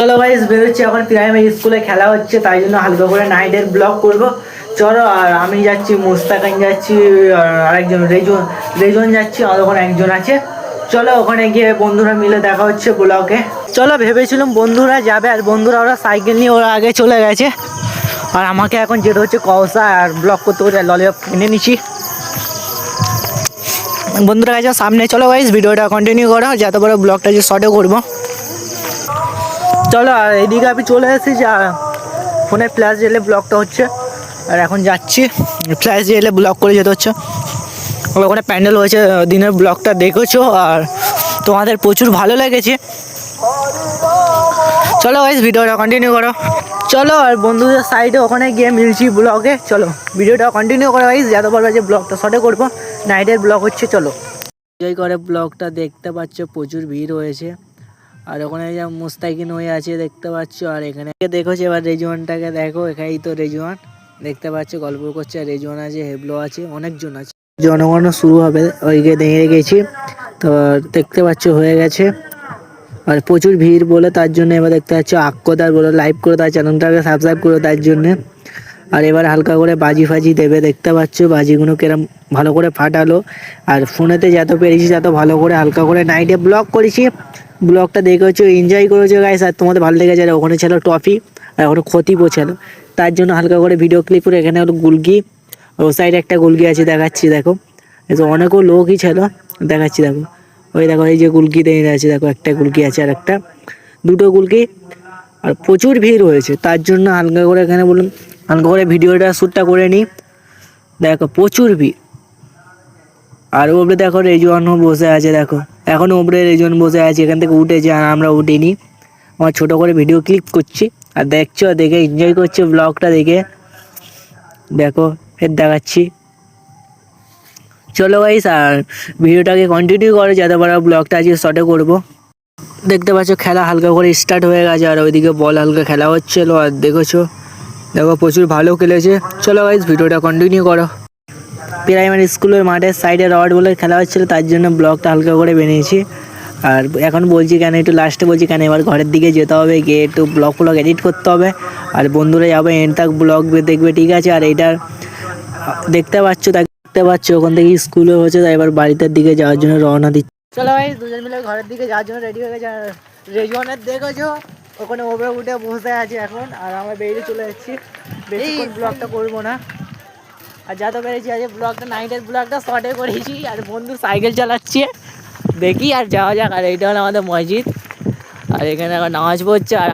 চলো গাইস বেরোচ্ছি এখন প্রাইমারি স্কুলে খেলা হচ্ছে, তাই জন্য হালকা করে নাইটের ব্লগ করবো। চলো, আর আমি যাচ্ছি, মুস্তাকান যাচ্ছি, আর আরেকজন রেজন যাচ্ছি, আর ওখানে একজন আছে। চলো ওখানে গিয়ে বন্ধুরা মিলে দেখা হচ্ছে ব্লগে। চলো, ভেবেছিলাম বন্ধুরা যাবে, আর বন্ধুরা ওরা সাইকেল নিয়ে ওরা আগে চলে গেছে, আর আমাকে এখন যেতে হচ্ছে কওসা, আর ব্লগ করতে করতে ললিপপ কিনে নিচ্ছি। বন্ধুরা গেছে সামনে। চলো গাইস ভিডিওটা কন্টিনিউ করো, যত বড় ব্লগটা যে শর্টে করবো। চলো, আর এদিকে আমি চলে এসেছি, আর ফোনে ফ্ল্যাশ জেলে ব্লগটা হচ্ছে, আর এখন যাচ্ছি ফ্ল্যাশ জেলে ব্লগ করে যেতে হচ্ছে। ওখানে প্যান্ডেল হয়েছে, দিনের ব্লগটা দেখেছো, আর তোমাদের প্রচুর ভালো লেগেছে। চলো গাইস ভিডিওটা কন্টিনিউ করো। চলো, আর বন্ধুদের সাইডে ওখানে গিয়ে মিলছি ব্লগে। চলো ভিডিওটা কন্টিনিউ করো গাইস, যত পারবে যে ব্লগটা শর্টে করবো, নাইটের ব্লগ হচ্ছে। চলো, এনজয় করে ব্লগটা দেখতে পাচ্ছ, প্রচুর ভিড় হয়েছে, আর ওখানে যা মুস্তাকিন হয়ে আছে দেখতে পাচ্ছ, আর এখানে দেখোছো। এবার রেজওয়ানটাকে দেখো, এখানেই তো রেজওয়ান দেখতে পাচ্ছ, গল্প করছে। রেজওয়ান আছে, হেবলো আছে, অনেকজন আছে। জনগণ শুরু হবে, ওইকে দেখে গেছি তো, দেখতে পাচ্ছ হয়ে গেছে, আর প্রচুর ভিড় বলে তার জন্য এবার দেখতে পাচ্ছ আক্কদার বলে লাইভ করে, তার চ্যানেলটাকে সাবস্ক্রাইব করে তার জন্যে। আর এবার হালকা করে বাজি ফাজি দেবে, দেখতে পাচ্ছ বাজিগুলো কেরম ভালো করে ফাটালো। আর ফোনেতে যত পেরেছি তত ভালো করে হালকা করে নাইটে ব্লগ করেছি। ব্লগটা দেখেছো, এনজয় করেছো গাইস, আর তোমাদের ভালো লেগেছে। আর ওখানে ছিল ট্রফি, আর ওখানে ক্ষতি ছিল, তার জন্য হালকা করে ভিডিও ক্লিপ করে। এখানে হলো গুলকি, ও সাইডে একটা গুলকি আছে, দেখাচ্ছি দেখো। অনেকও লোকই ছিল, দেখাচ্ছি দেখো। ওই দেখো, এই যে গুলকি দিয়ে আছে দেখো, একটা গুলকি আছে, আর একটা দুটো গুলকি। আর প্রচুর ভিড় হয়েছে, তার জন্য হালকা করে এখানে বললাম হালকা করে ভিডিওটা শ্যুটটা করে নিই। দেখো প্রচুর ভিড়, আর ওপরে দেখো রেজওয়ানও বসে আছে, দেখো এখনও ওপরে রেজওয়ান বসে আছে, এখান থেকে উঠেছে, আর আমরা উঠিনি। আমার ছোটো করে ভিডিও ক্লিপ করছি, আর দেখছো, দেখে এনজয় করছো ব্লগটা দেখে। দেখো ফের দেখাচ্ছি। চলো গাইস, আর ভিডিওটাকে কন্টিনিউ করো, যাতে পারা ব্লগটা আজকে শর্টে করবো। দেখতে পাচ্ছ খেলা হালকা করে স্টার্ট হয়ে গেছে, আর ওইদিকে বল হালকা খেলা হচ্ছিলো, আর দেখেছো দেখো প্রচুর ভালো খেলেছে। চলো গাইস ভিডিওটা কন্টিনিউ করো। প্রাইমারি স্কুলের মাঠের সাইডে রড বলে খেলা হচ্ছিলো, তার জন্য ব্লগটা হালকা করে বানিয়েছি। আর এখন বলছি কেন, একটু লাস্টে বলছি কেন, এবার ঘরের দিকে যেতে হবে, গিয়ে একটু ব্লগ এডিট করতে হবে, আর বন্ধুরা যাবে এন্ড তাক ব্লগ দেখবে, ঠিক আছে। আর এইটার দেখতে পাচ্ছ ওখান থেকে স্কুলে হচ্ছে, তাই এবার বাড়িটার দিকে যাওয়ার জন্য রওনা দিচ্ছে। চলো ভাই, দুজন মিলে ঘরের দিকে যাওয়ার জন্য রেডি হয়ে গেছে। আর রেজওয়ানের দেখেছো ওখানে ওপরে উঠে বসে আছে এখন, আর আমরা বেরিয়ে চলে যাচ্ছি, বেশিক্ষণ ব্লগটা করবো না। আর যা তো পেরেছি আজ ব্লগটা, নাইটের ব্লগটা শর্টে করেছি, আর বন্ধু সাইকেল চালাচ্ছে, দেখি আর যাওয়া যাক। আর এইটা হলো আমাদের মসজিদ, আর এখানে এখন নামাজ পড়ছে। আর